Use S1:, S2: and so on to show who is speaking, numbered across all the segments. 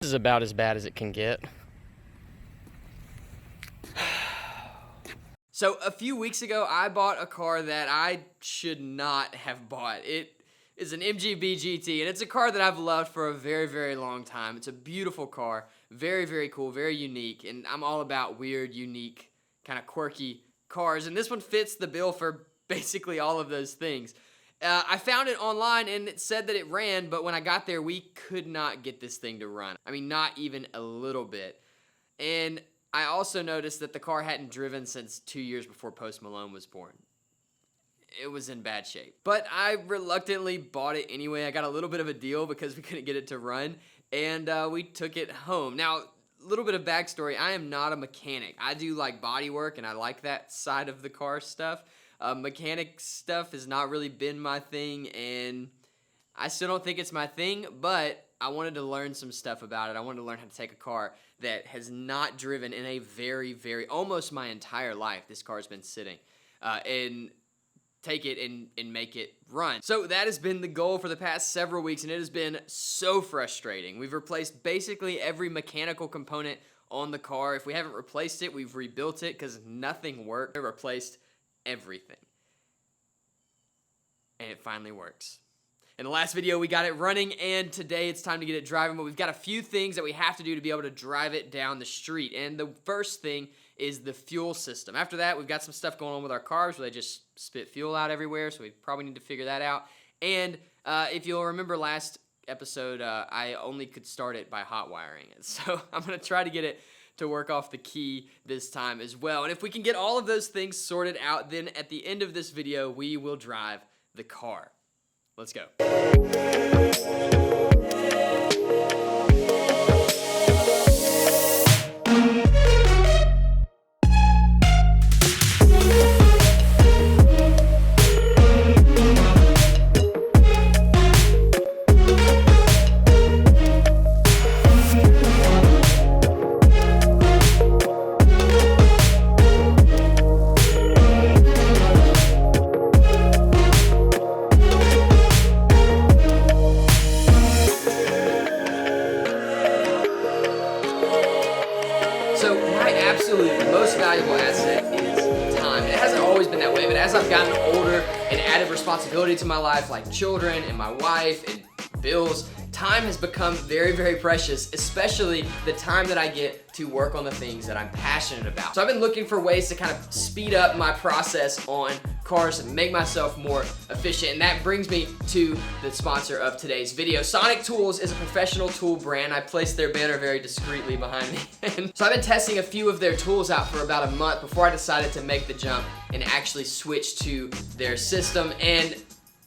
S1: This is about as bad as it can get.
S2: So a few weeks ago, I bought a car that I should not have bought. It is an MGB GT, and it's a car that I've loved for a very, very long time. It's a beautiful car, very, very cool, very unique, and I'm all about weird, unique, kind of quirky cars, and this one fits the bill for basically all of those things. I found it online, and it said that it ran, but when I got there, we could not get this thing to run. I mean, not even a little bit. And I also noticed that the car hadn't driven since 2 years before Post Malone was born. It was in bad shape. But I reluctantly bought it anyway. I got a little bit of a deal because we couldn't get it to run, and we took it home. Now, a little bit of backstory. I am not a mechanic. I do like body work, and I like that side of the car stuff. Mechanic stuff has not really been my thing, and I still don't think it's my thing, but I wanted to learn some stuff about it. I wanted to learn how to take a car that has not driven in a very, very, almost my entire life. This car's been sitting, and take it and make it run. So that has been the goal for the past several weeks, and it has been so frustrating. We've replaced basically every mechanical component on the car. If we haven't replaced it, we've rebuilt it because nothing worked. We replaced everything, and it finally works. In the last video, we got it running, and today it's time to get it driving, but we've got a few things that we have to do to be able to drive it down the street, and the first thing is the fuel system. After that, we've got some stuff going on with our cars where they just spit fuel out everywhere, so we probably need to figure that out. And if you'll remember last episode, I only could start it by hot wiring it, so I'm going to try to get it to work off the key this time as well. And if we can get all of those things sorted out, then at the end of this video, we will drive the car. Let's go. Most valuable asset is time. It hasn't always been that way, but as I've gotten older and added responsibility to my life, like children and my wife and bills, time has become very, very precious, especially the time that I get to work on the things that I'm passionate about. So I've been looking for ways to kind of speed up my process on cars and make myself more efficient, and that brings me to the sponsor of today's video. Sonic Tools is a professional tool brand. I placed their banner very discreetly behind me. So I've been testing a few of their tools out for about a month before I decided to make the jump and actually switch to their system, and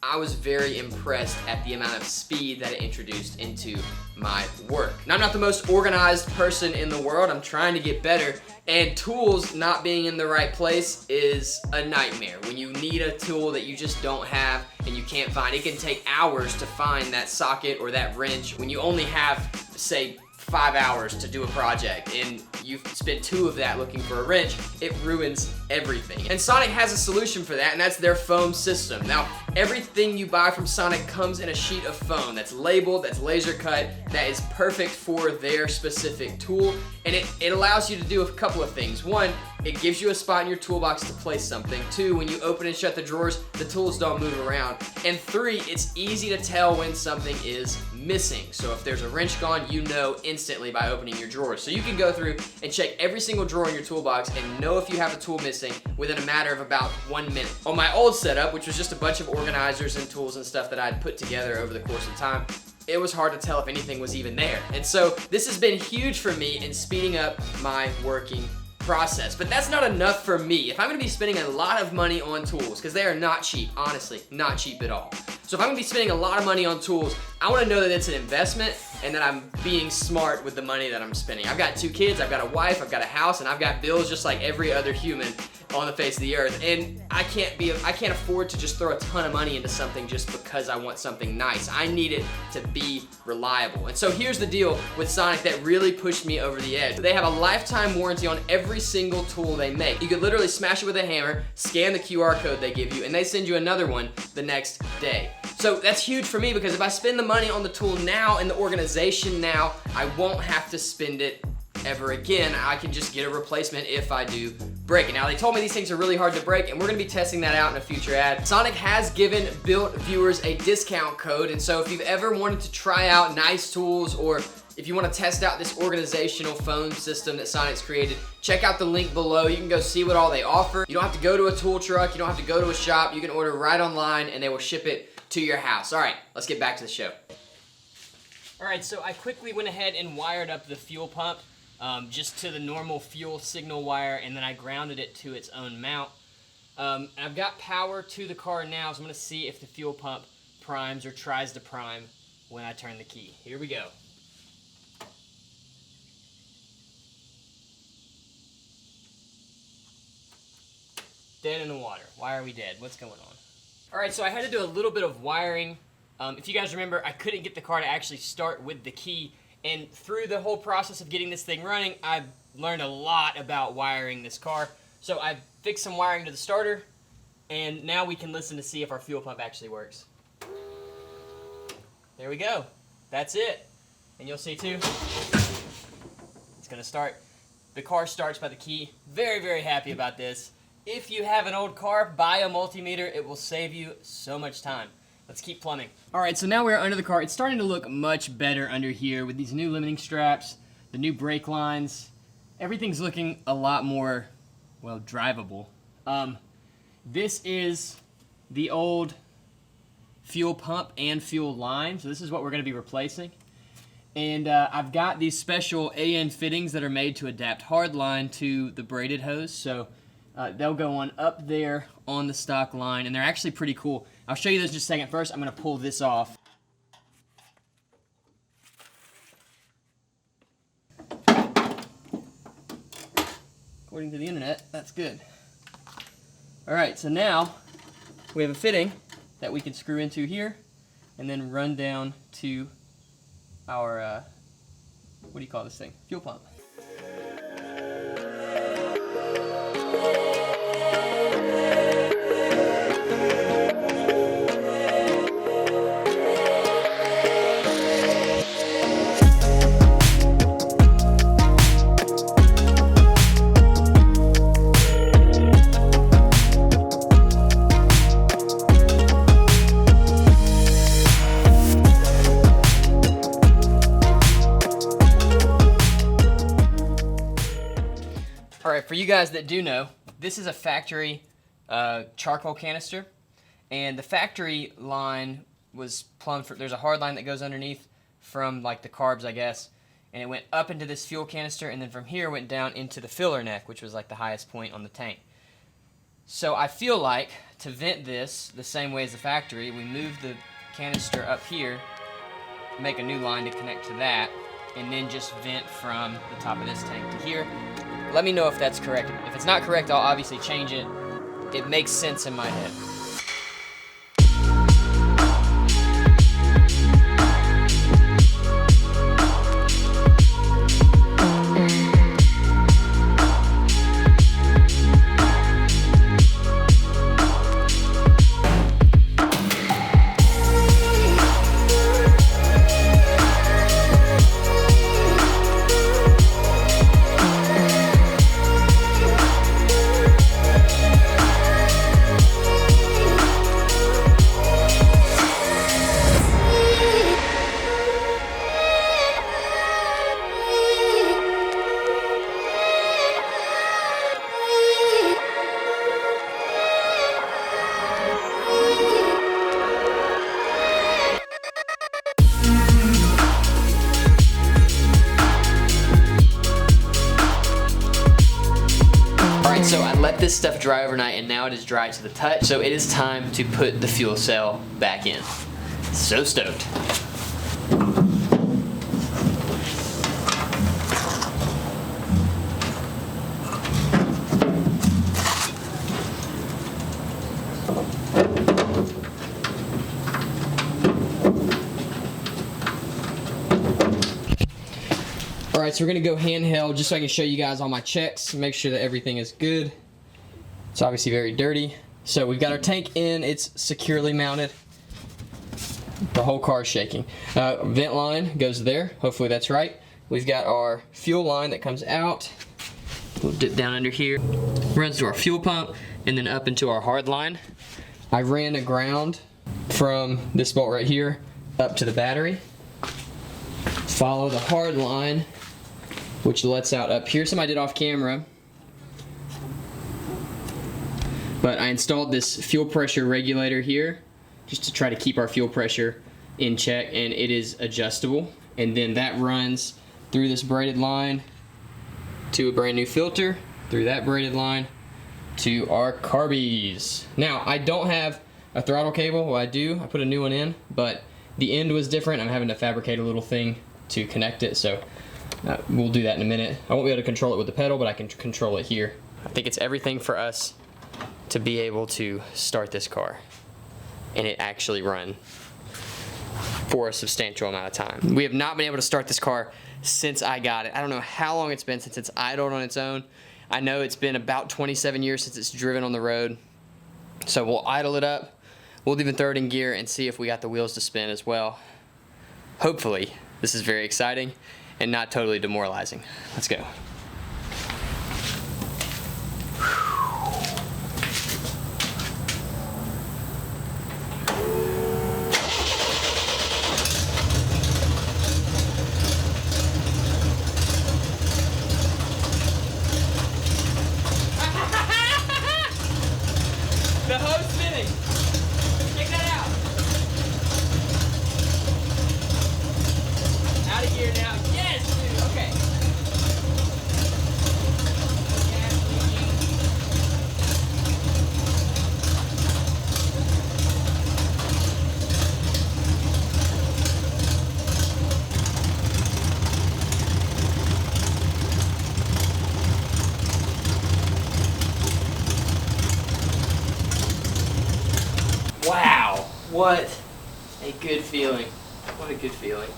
S2: I was very impressed at the amount of speed that it introduced into my work. Now, I'm not the most organized person in the world. I'm trying to get better, and tools not being in the right place is a nightmare. When you need a tool that you just don't have and you can't find, it can take hours to find that socket or that wrench when you only have, say, 5 hours to do a project, and you spend 2 of that looking for a wrench. It ruins everything. And Sonic has a solution for that, and that's their foam system. Now, everything you buy from Sonic comes in a sheet of foam that's labeled, that's laser cut, that is perfect for their specific tool, and it allows you to do a couple of things. One, it gives you a spot in your toolbox to place something. 2, when you open and shut the drawers, the tools don't move around. And 3, it's easy to tell when something is missing. So if there's a wrench gone, you know instantly by opening your drawers. So you can go through and check every single drawer in your toolbox and know if you have a tool missing within a matter of about 1 minute. On my old setup, which was just a bunch of organizers and tools and stuff that I'd put together over the course of time, it was hard to tell if anything was even there. And so this has been huge for me in speeding up my working process. But that's not enough for me. If I'm gonna be spending a lot of money on tools, because they are not cheap, honestly, not cheap at all. So if I'm gonna be spending a lot of money on tools, I wanna know that it's an investment and that I'm being smart with the money that I'm spending. I've got 2 kids, I've got a wife, I've got a house, and I've got bills just like every other human on the face of the earth. And I can't afford to just throw a ton of money into something just because I want something nice. I need it to be reliable. And so here's the deal with Sonic that really pushed me over the edge. They have a lifetime warranty on every single tool they make. You could literally smash it with a hammer, scan the QR code they give you, and they send you another one the next day. So that's huge for me because if I spend the money on the tool now and the organization now, I won't have to spend it ever again. I can just get a replacement if I do break it. Now they told me these things are really hard to break and we're gonna be testing that out in a future ad. Sonic has given Built viewers a discount code, and so if you've ever wanted to try out nice tools, or if you want to test out this organizational phone system that Sonic's created, check out the link below. You can go see what all they offer. You don't have to go to a tool truck, you don't have to go to a shop, you can order right online and they will ship it to your house. All right, let's get back to the show. All right, so I quickly went ahead and wired up the fuel pump just to the normal fuel signal wire, and then I grounded it to its own mount. I've got power to the car now, so I'm gonna see if the fuel pump primes or tries to prime when I turn the key. Here we go. Dead in the water. Why are we dead? What's going on? All right, so I had to do a little bit of wiring. If you guys remember, I couldn't get the car to actually start with the key, and through the whole process of getting this thing running, I've learned a lot about wiring this car. So I fixed some wiring to the starter, and now we can listen to see if our fuel pump actually works. There we go. That's it. And you'll see too, it's gonna start. The car starts by the key. Very, very happy about this. If you have an old car, buy a multimeter. It will save you so much time. Let's keep plumbing. All right, so now we're under the car. It's starting to look much better under here with these new limiting straps, the new brake lines. Everything's looking a lot more, well, drivable. This is the old fuel pump and fuel line, so this is what we're gonna be replacing. And I've got these special AN fittings that are made to adapt hardline to the braided hose, so they'll go on up there on the stock line, and they're actually pretty cool. I'll show you those in just a second. First, I'm gonna pull this off. According to the internet, that's good. All right, so now we have a fitting that we can screw into here and then run down to our, what do you call this thing? Fuel pump. Alright, for you guys that do know, this is a factory charcoal canister, and the factory line was plumbed for, there's a hard line that goes underneath from like the carbs, I guess, and it went up into this fuel canister, and then from here went down into the filler neck, which was like the highest point on the tank. So I feel like to vent this the same way as the factory, we move the canister up here, make a new line to connect to that, and then just vent from the top of this tank to here. Let me know if that's correct. If it's not correct, I'll obviously change it. It makes sense in my head. So I let this stuff dry overnight, and now it is dry to the touch. So it is time to put the fuel cell back in. So stoked. Alright, so we're going to go handheld just so I can show you guys all my checks, make sure that everything is good. It's obviously very dirty. So we've got our tank in, it's securely mounted. The whole car's shaking. Vent line goes there. Hopefully that's right. We've got our fuel line that comes out. We'll dip down under here. Runs to our fuel pump and then up into our hard line. I ran a ground from this bolt right here up to the battery. Follow the hard line, which lets out up here. Something I did off camera. But I installed this fuel pressure regulator here just to try to keep our fuel pressure in check, and it is adjustable. And then that runs through this braided line to a brand new filter, through that braided line to our carbies. Now, I don't have a throttle cable. Well, I do. I put a new one in, but the end was different. I'm having to fabricate a little thing to connect it, so we'll do that in a minute. I won't be able to control it with the pedal, but I can control it here. I think it's everything for us to be able to start this car and it actually run for a substantial amount of time. We have not been able to start this car since I got it. I don't know how long it's been since it's idled on its own. I know it's been about 27 years since it's driven on the road. So we'll idle it up. We'll even throw it in gear and see if we got the wheels to spin as well. Hopefully, this is very exciting and not totally demoralizing. Let's go. The ho's spinning. Check that out. Out of gear now. Yes, dude. Okay. Gas leaking. Wow, what a good feeling. What a good feeling.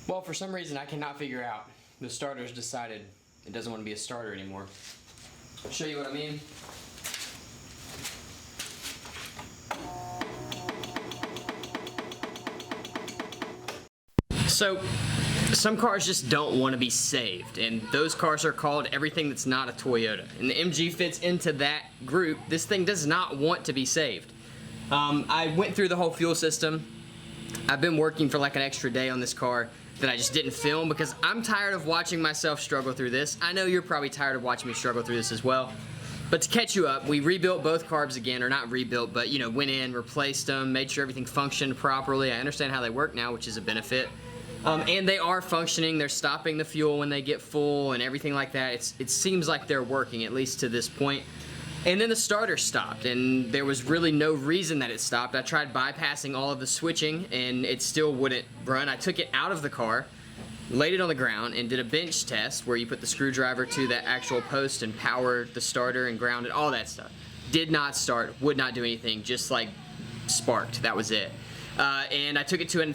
S2: Well, for some reason I cannot figure out. The starter's decided it doesn't want to be a starter anymore. I'll show you what I mean. So, some cars just don't want to be saved, and those cars are called everything that's not a Toyota. And the MG fits into that group. This thing does not want to be saved. I went through the whole fuel system. I've been working for like an extra day on this car that I just didn't film because I'm tired of watching myself struggle through this. I know you're probably tired of watching me struggle through this as well. But to catch you up, we rebuilt both carbs again, or not rebuilt, but you know, went in, replaced them, made sure everything functioned properly. I understand how they work now, which is a benefit. And they are functioning. They're stopping the fuel when they get full and everything like that. It seems like they're working, at least to this point. And then the starter stopped, and there was really no reason that it stopped. I tried bypassing all of the switching, and it still wouldn't run. I took it out of the car, laid it on the ground, and did a bench test where you put the screwdriver to that actual post and powered the starter and grounded, all that stuff. Did not start, would not do anything, just like sparked. That was it. And I took it to a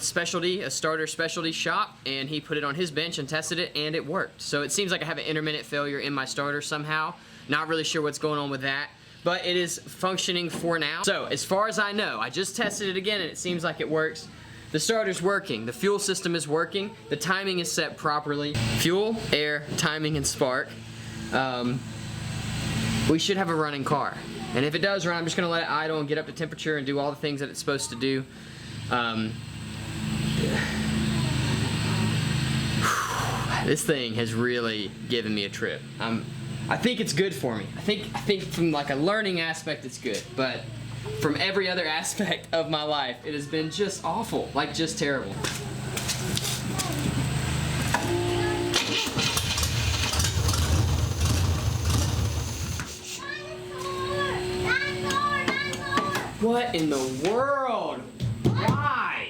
S2: starter specialty shop, and he put it on his bench and tested it, and it worked. So it seems like I have an intermittent failure in my starter somehow. Not really sure what's going on with that, but it is functioning for now. So as far as I know, I just tested it again, and it seems like it works. The starter's working, the fuel system is working, the timing is set properly. Fuel, air, timing, and spark. We should have a running car. And if it does run, I'm just gonna let it idle and get up to temperature and do all the things that it's supposed to do. This thing has really given me a trip. I think it's good for me. I think from like a learning aspect it's good, but from every other aspect of my life it has been just awful, like just terrible. What in the world? Why?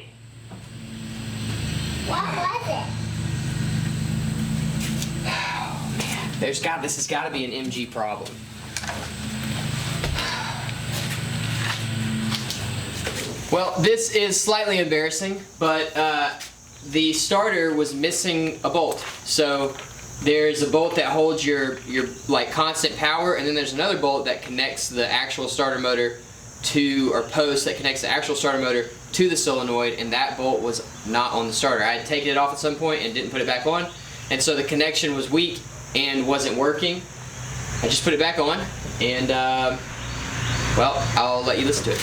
S3: What was it?
S2: Oh man, this has got to be an MG problem. Well, this is slightly embarrassing, but the starter was missing a bolt. So there's a bolt that holds your like constant power, and then there's another bolt that connects the actual starter motor to, or post that connects the actual starter motor to the solenoid, and that bolt was not on the starter. I had taken it off at some point and didn't put it back on, and so the connection was weak and wasn't working. I just put it back on, and well, I'll let you listen to it.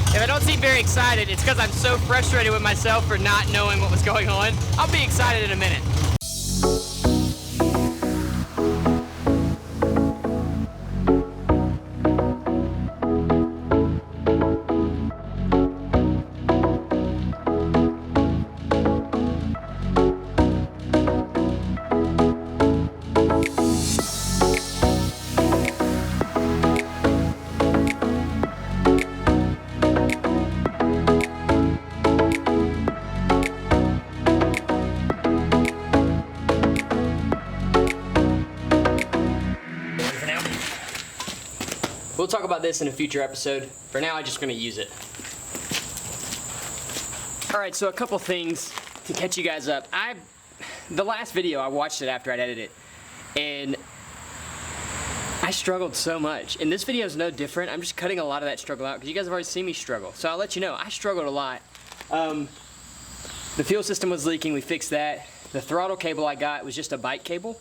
S1: If I don't seem very excited, it's because I'm so frustrated with myself for not knowing what was going on. I'll be excited in a minute. We'll talk about this in a future episode. For now, I'm just gonna use it. All right, so a couple things to catch you guys up. The last video, I watched it after I'd edited it, and I struggled so much. And this video is no different. I'm just cutting a lot of that struggle out because you guys have already seen me struggle. So I'll let you know, I struggled a lot. The fuel system was leaking, we fixed that. The throttle cable I got was just a bike cable.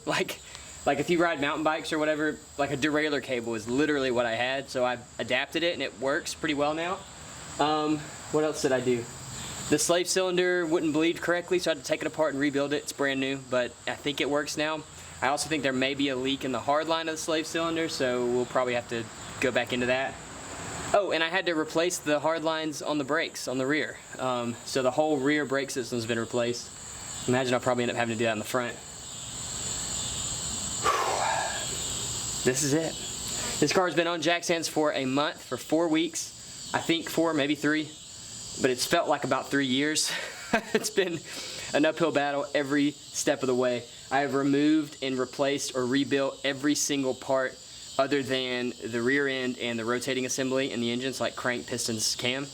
S1: Like if you ride mountain bikes or whatever, like a derailleur cable is literally what I had, so I adapted it and it works pretty well now. What else did I do? The slave cylinder wouldn't bleed correctly, so I had to take it apart and rebuild it. It's brand new, but I think it works now. I also think there may be a leak in the hard line of the slave cylinder, so we'll probably have to go back into that. Oh, and I had to replace the hard lines on the brakes, on the rear. So the whole rear brake system's been replaced. Imagine I'll probably end up having to do that in the front. This is it. This car's been on jack stands for a month, for 4 weeks. I think 4, maybe 3, but it's felt like about 3 years. It's been an uphill battle every step of the way. I have removed and replaced or rebuilt every single part other than the rear end and the rotating assembly in the engines, like crank, pistons, cam.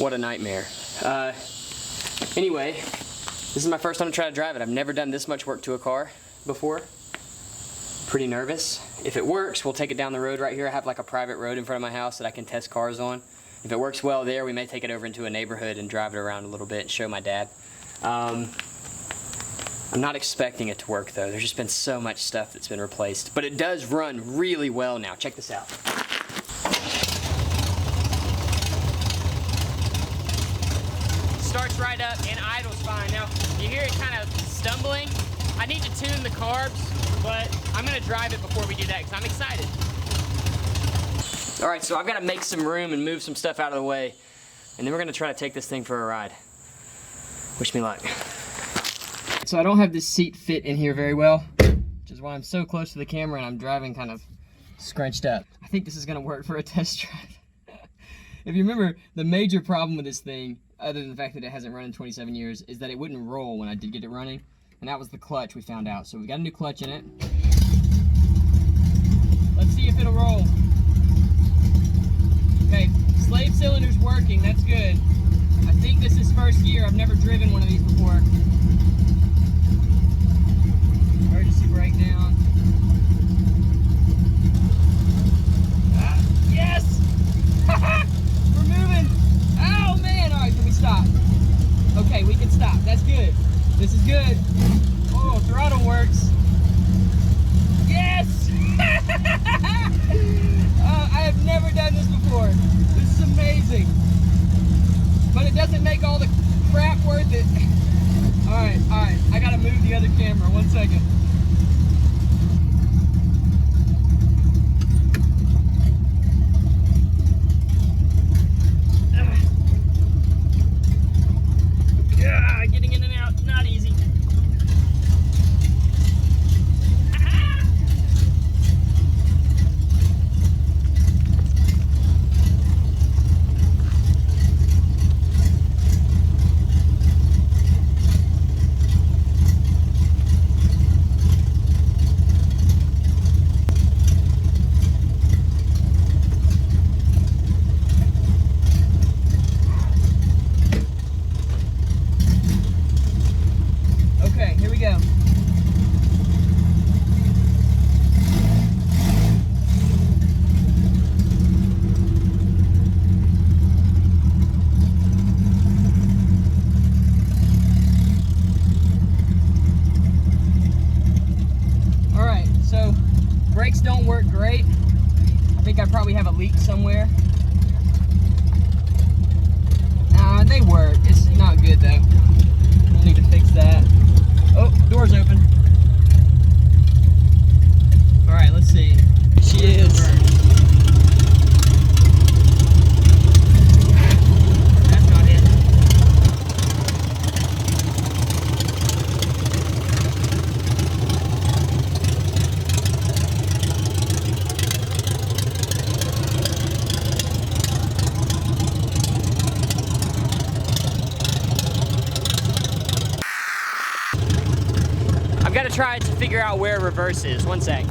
S1: What a nightmare. Anyway, this is my first time to try to drive it. I've never done this much work to a car before. Pretty nervous. If it works, we'll take it down the road right here. I have like a private road in front of my house that I can test cars on. If it works well there, we may take it over into a neighborhood and drive it around a little bit and show my dad. I'm not expecting it to work though. There's just been so much stuff that's been replaced. But it does run really well now. Check this out. Starts right up and idles fine. Now, you hear it kind of stumbling. I need to tune the carbs, but I'm gonna drive it before we do that because I'm excited. All right, so I've got to make some room and move some stuff out of the way, and then we're gonna try to take this thing for a ride. Wish me luck. So I don't have this seat fit in here very well, which is why I'm so close to the camera and I'm driving kind of scrunched up. I think this is gonna work for a test drive. If you remember, the major problem with this thing, other than the fact that it hasn't run in 27 years, is that it wouldn't roll when I did get it running. And that was the clutch we found out. So we got a new clutch in it. Let's see if it'll roll. Okay, slave cylinder's working, that's good. I think this is first year. I've never driven one of these before. Emergency brake down. Yes! We're moving! Oh man! Alright, can we stop? Okay, we can stop. That's good. This is good. Oh, throttle works. Yes! I have never done this before. This is amazing. But it
S2: doesn't make all the crap worth it. Alright, I gotta move the other camera. 1 second. Getting in and out, not easy. Okay, here we go. Alright, so brakes don't work great. I think I probably have a leak somewhere. They work. It's not good though. We'll need to fix that. Oh, door's open. Alright, let's see. She is. That's not it.
S1: I've got to try to figure out where reverse is. 1 sec.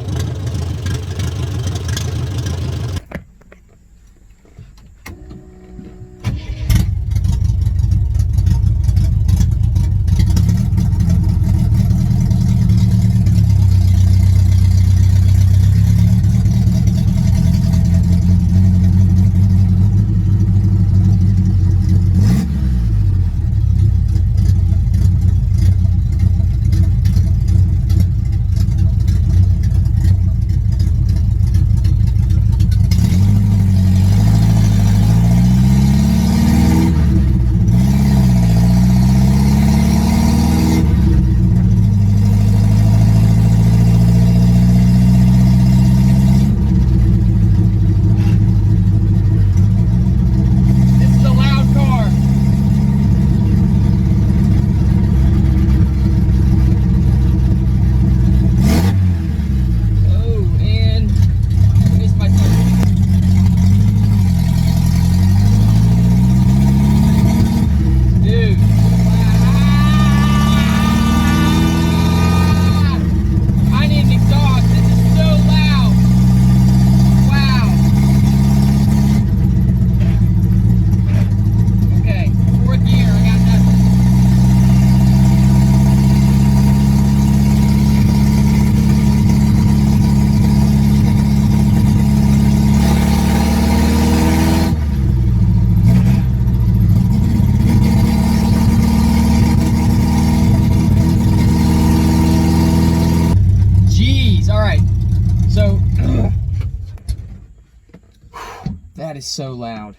S2: That is so loud.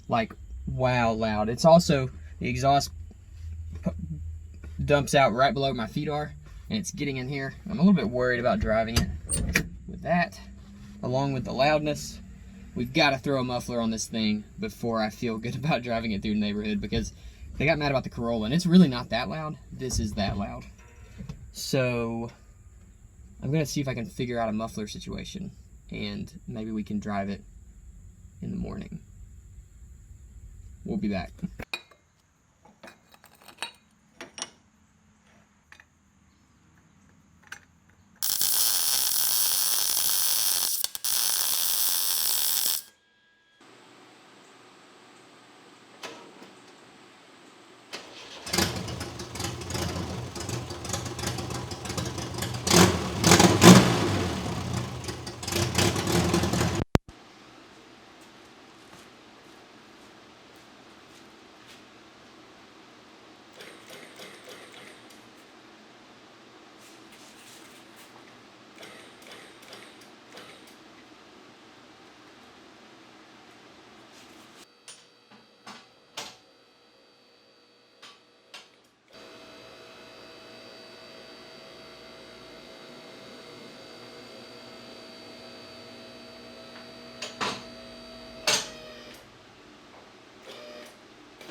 S2: Like, wow, loud. It's also, the exhaust dumps out right below my feet are, and it's getting in here. I'm a little bit worried about driving it. With that, along with the loudness, we've got to throw a muffler on this thing before I feel good about driving it through the neighborhood, because they got mad about the Corolla, and it's really not that loud. This is that loud. So, I'm going to see if I can figure out a muffler situation, and maybe we can drive it in the morning. We'll be back.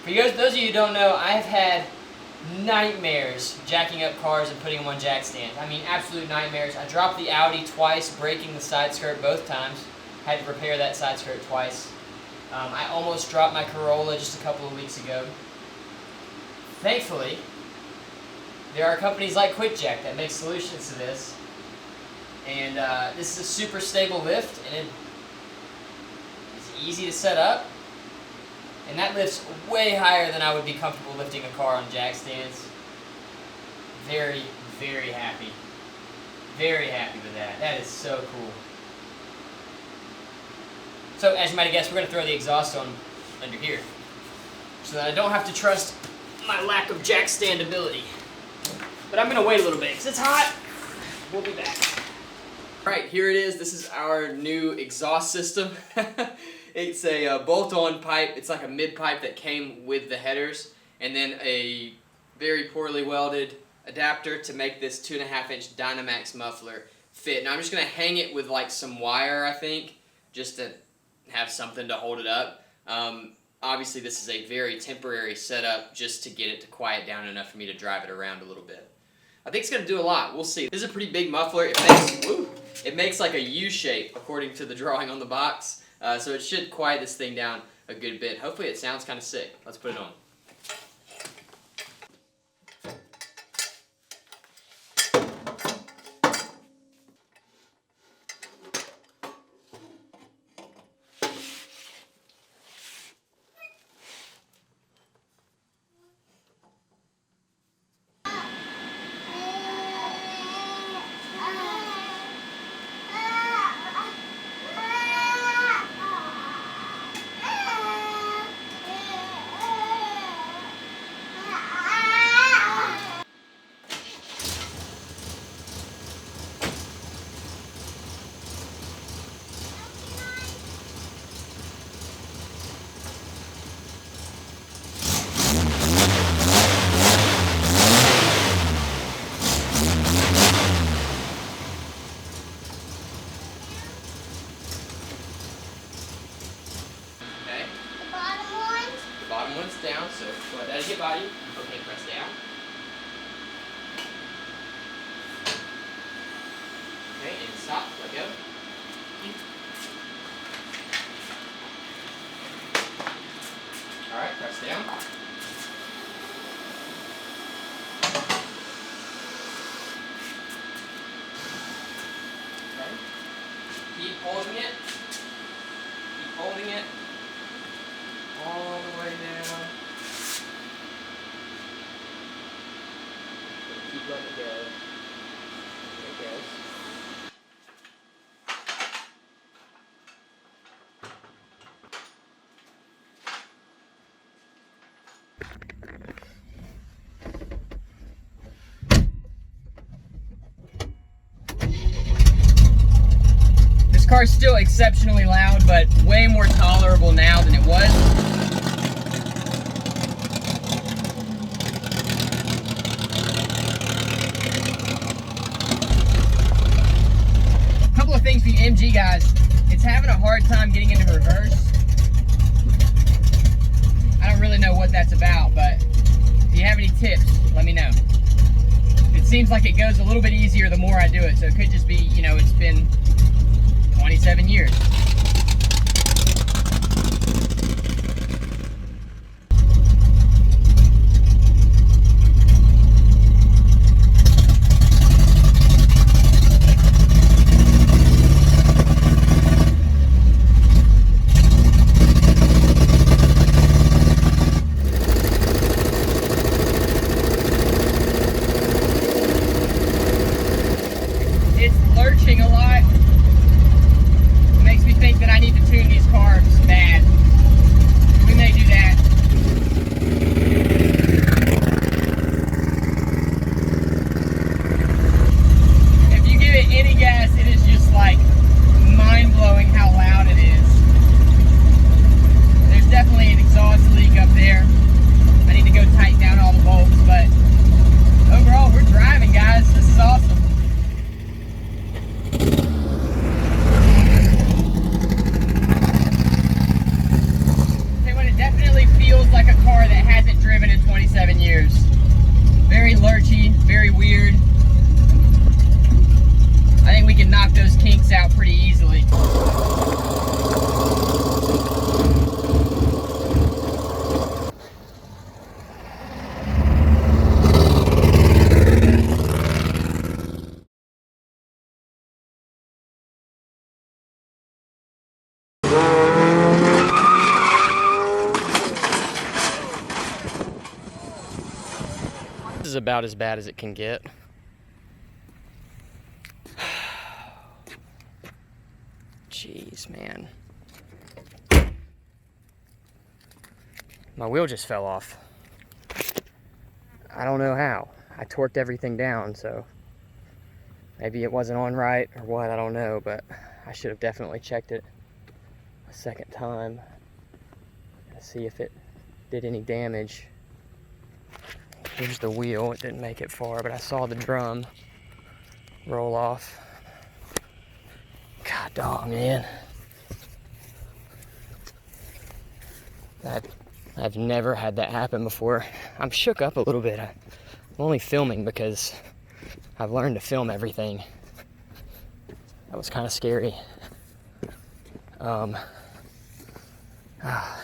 S1: For you guys, those of you who don't know, I have had nightmares jacking up cars and putting them on jack stands. I mean, absolute nightmares. I dropped the Audi twice, breaking the side skirt both times. Had to repair that side skirt twice. I almost dropped my Corolla just a couple of weeks ago. Thankfully, there are companies like QuickJack that make solutions to this. And this is a super stable lift, and it's easy to set up. And that lifts way higher than I would be comfortable lifting a car on jack stands. Very, very happy. Very happy with that. That is so cool. So, as you might have guessed, we're going to throw the exhaust on under here, so that I don't have to trust my lack of jack stand ability. But I'm going to wait a little bit, because it's hot. We'll be back. Alright, here it is. This is our new exhaust system. It's a bolt-on pipe. It's like a mid-pipe that came with the headers, and then a very poorly welded adapter to make this 2.5-inch Dynamax muffler fit. Now I'm just going to hang it with like some wire, I think, just to have something to hold it up. Obviously this is a very temporary setup just to get it to quiet down enough for me to drive it around a little bit. I think it's going to do a lot. We'll see. This is a pretty big muffler. It makes like a U shape according to the drawing on the box. So it should quiet this thing down a good bit. Hopefully it sounds kind of sick. Let's put it on. One's down, so go ahead, that'll get by you. Okay, press down. Okay, and stop, let go. Alright, press down. Okay. Keep holding it. Keep holding it. All the way down. Keep letting it go. There it goes. This car's still exceptionally loud, but way more tolerable now than it was. Things for you MG guys, it's having a hard time getting into reverse. I don't really know what that's about, but if you have any tips, let me know. It seems like it goes a little bit easier the more I do it, so it could just be, you know, it's been 27 years. A lot. It makes me think very lurchy, very weird. I think we can knock those kinks out pretty easily. This is about as bad as it can get. Jeez, man. My wheel just fell off. I don't know how. I torqued everything down, so maybe it wasn't on right or what, I don't know, but I should have definitely checked it a second time to see if it did any damage. Here's the wheel. It didn't make it far, but I saw the drum roll off. God dog, man. I've never had that happen before. I'm shook up a little bit. I'm only filming because I've learned to film everything. That was kind of scary.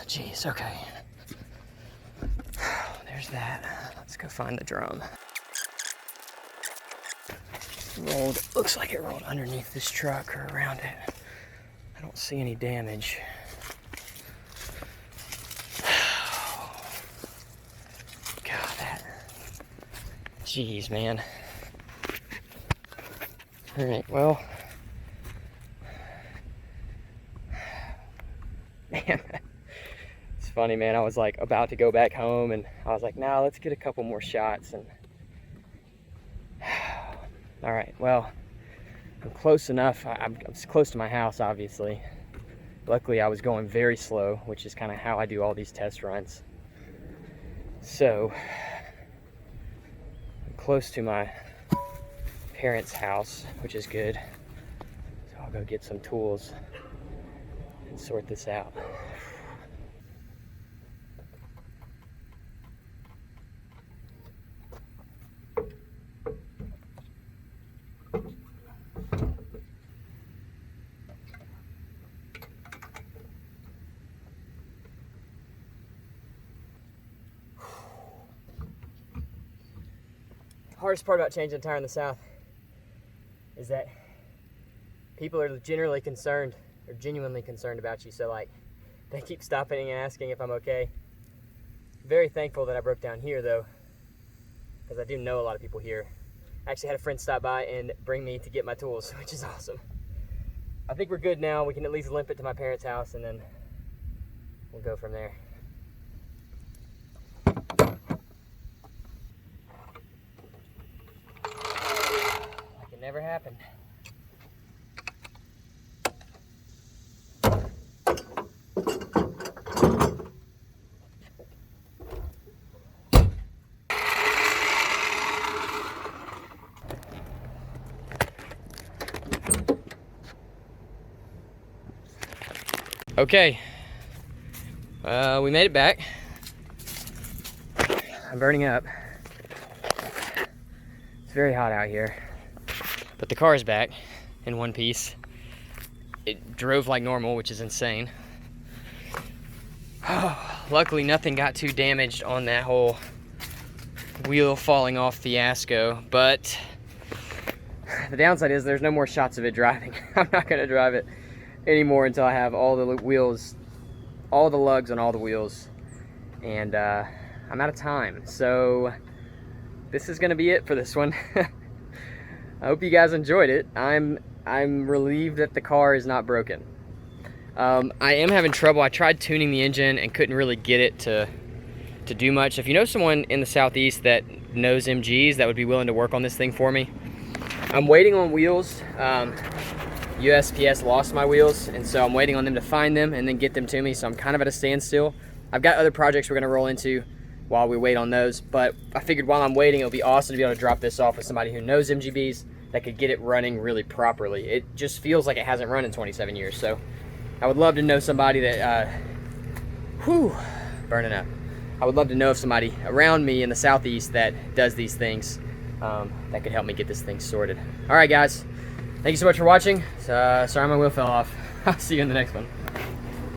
S1: Geez, okay. There's that. Let's go find the drum. Rolled, looks like it rolled underneath this truck or around it. I don't see any damage. God, that. Jeez, man. All right, well. Man, it's funny, man. I was like about to go back home and I was like, nah, let's get a couple more shots. And all right, well, I'm close enough. I'm close to my house, obviously. Luckily, I was going very slow, which is kind of how I do all these test runs. So, I'm close to my parents' house, which is good. So I'll go get some tools and sort this out. The hardest part about changing a tire in the South is that people are generally concerned or genuinely concerned about you. So like, they keep stopping and asking if I'm okay. Very thankful that I broke down here though, because I do know a lot of people here. I actually had a friend stop by and bring me to get my tools, which is awesome. I think we're good now. We can at least limp it to my parents' house and then we'll go from there. Never happened. Okay, we made it back. I'm burning up. It's very hot out here. But the car is back in one piece. It drove like normal, which is insane. Oh, luckily nothing got too damaged on that whole wheel falling off fiasco, but the downside is there's no more shots of it driving. I'm not gonna drive it anymore until I have all the wheels, all the lugs on all the wheels, and I'm out of time. So this is gonna be it for this one. I hope you guys enjoyed it. I'm relieved that the car is not broken. I am having trouble. I tried tuning the engine and couldn't really get it to do much. If you know someone in the Southeast that knows MGs that would be willing to work on this thing for me, I'm waiting on wheels. USPS lost my wheels, and so I'm waiting on them to find them and then get them to me, so I'm kind of at a standstill. I've got other projects we're gonna roll into while we wait on those, but I figured while I'm waiting, it'll be awesome to be able to drop this off with somebody who knows MGBs that could get it running really properly. It just feels like it hasn't run in 27 years, so I would love to know somebody that, burning up. I would love to know if somebody around me in the Southeast that does these things that could help me get this thing sorted. All right, guys. Thank you so much for watching. Sorry my wheel fell off. I'll see you in the next one.